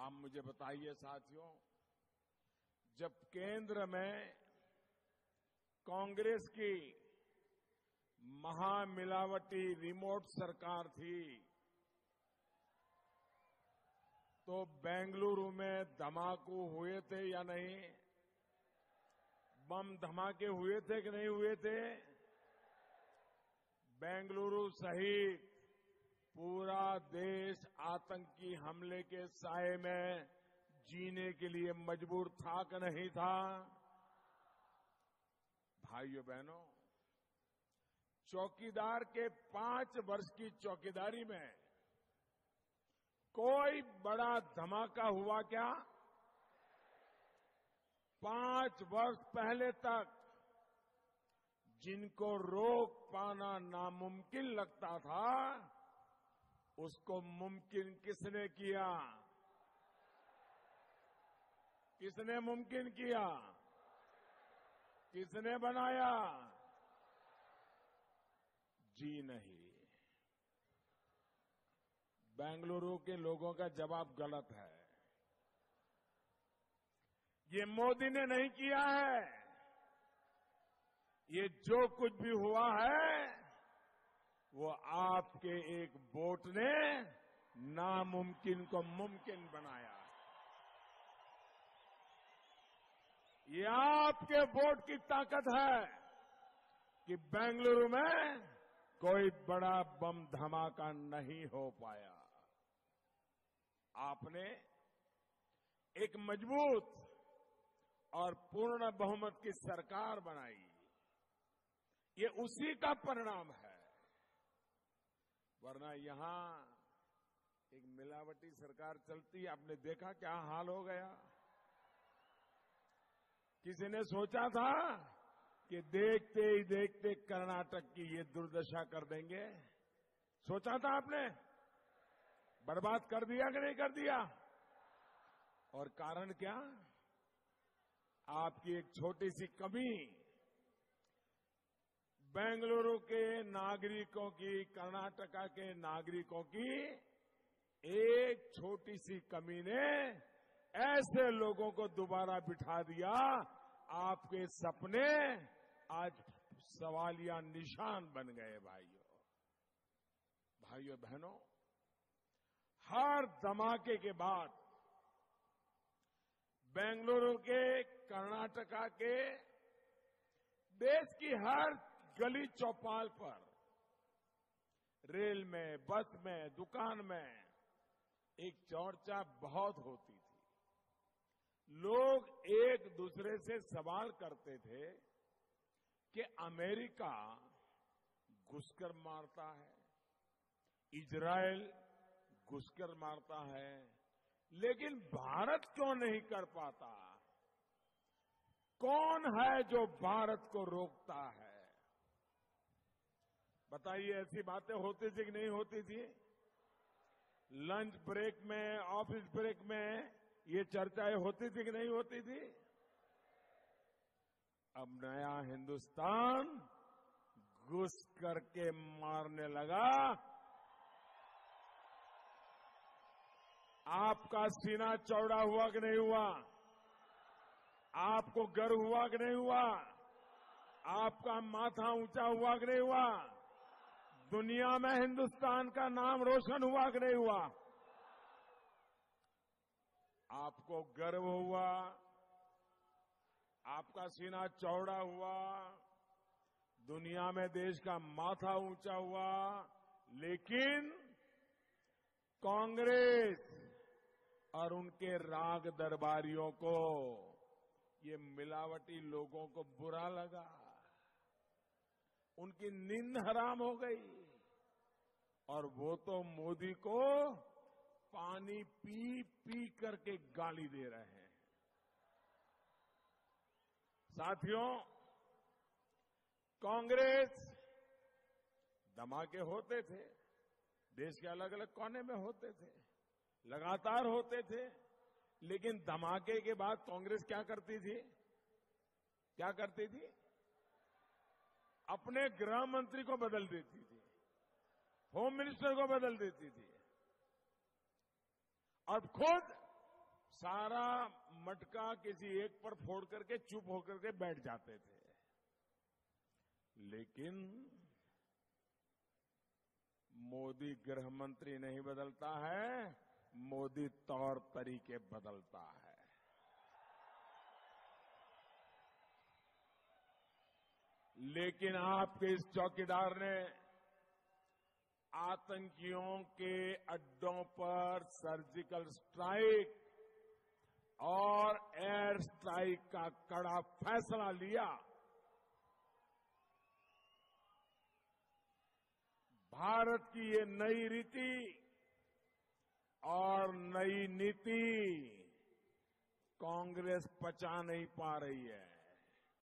आप मुझे बताइए साथियों, जब केंद्र में कांग्रेस की महामिलावटी रिमोट सरकार थी तो बेंगलुरु में धमाके हुए थे या नहीं? बम धमाके हुए थे कि नहीं हुए थे? बेंगलुरु सहित पूरा देश आतंकी हमले के साए में जीने के लिए मजबूर था कि नहीं था? भाइयों बहनों, चौकीदार के 5 वर्ष की चौकीदारी में कोई बड़ा धमाका हुआ क्या? 5 वर्ष पहले तक जिनको रोक पाना नामुमकिन लगता था, उसको मुमकिन किसने किया? किसने मुमकिन किया? किसने बनाया? जी नहीं। बेंगलुरु के लोगों का जवाब गलत है। ये मोदी ने नहीं किया है। ये जो कुछ भी हुआ है वो आपके एक वोट ने नामुमकिन को मुमकिन बनाया। ये आपके वोट की ताकत है कि बेंगलुरु में कोई बड़ा बम धमाका नहीं हो पाया। आपने एक मजबूत और पूर्ण बहुमत की सरकार बनाई। ये उसी का परिणाम है, वरना यहां एक मिलावटी सरकार चलती, आपने देखा क्या हाल हो गया। किसी ने सोचा था कि देखते ही देखते कर्नाटक की ये दुर्दशा कर देंगे? सोचा था आपने? बर्बाद कर दिया कि नहीं कर दिया? और कारण क्या? आपकी एक छोटी सी कमी, बेंगलुरु के नागरिकों की, कर्नाटका के नागरिकों की एक छोटी सी कमी ने ऐसे लोगों को दोबारा बिठा दिया। आपके सपने आज सवालिया निशान बन गए। भाइयों बहनों, हर धमाके के बाद बेंगलुरु के, कर्नाटका के, देश की हर गली चौपाल पर, रेल में, बस में, दुकान में एक चर्चा बहुत होती थी। लोग एक दूसरे से सवाल करते थे कि अमेरिका घुसकर मारता है, इजराइल घुसकर मारता है, लेकिन भारत क्यों नहीं कर पाता? कौन है जो भारत को रोकता है? बताइए, ऐसी बातें होती थी कि नहीं होती थी? लंच ब्रेक में, ऑफिस ब्रेक में ये चर्चाएं होती थी कि नहीं होती थी? अब नया हिंदुस्तान घुस करके मारने लगा। आपका सीना चौड़ा हुआ कि नहीं हुआ? आपको गर्व हुआ कि नहीं हुआ? आपका माथा ऊंचा हुआ कि नहीं हुआ? दुनिया में हिंदुस्तान का नाम रोशन हुआ कि नहीं हुआ? आपको गर्व हुआ, आपका सीना चौड़ा हुआ, दुनिया में देश का माथा ऊंचा हुआ, लेकिन कांग्रेस और उनके राग दरबारियों को, ये मिलावटी लोगों को बुरा लगा। उनकी नींद हराम हो गई और वो तो मोदी को पानी पी पी करके गाली दे रहे हैं। साथियों, कांग्रेस धमाके होते थे, देश के अलग अलग कोने में होते थे, लगातार होते थे, लेकिन धमाके के बाद कांग्रेस क्या करती थी? क्या करती थी? अपने गृह मंत्री को बदल देती थी, होम मिनिस्टर को बदल देती थी, और खुद सारा मटका किसी एक पर फोड़ करके चुप होकर के बैठ जाते थे। लेकिन मोदी गृह मंत्री नहीं बदलता है, मोदी तौर तरीके बदलता है। लेकिन आपके इस चौकीदार ने आतंकियों के अड्डों पर सर्जिकल स्ट्राइक और एयर स्ट्राइक का कड़ा फैसला लिया। भारत की ये नई रीति और नई नीति कांग्रेस पचा नहीं पा रही है।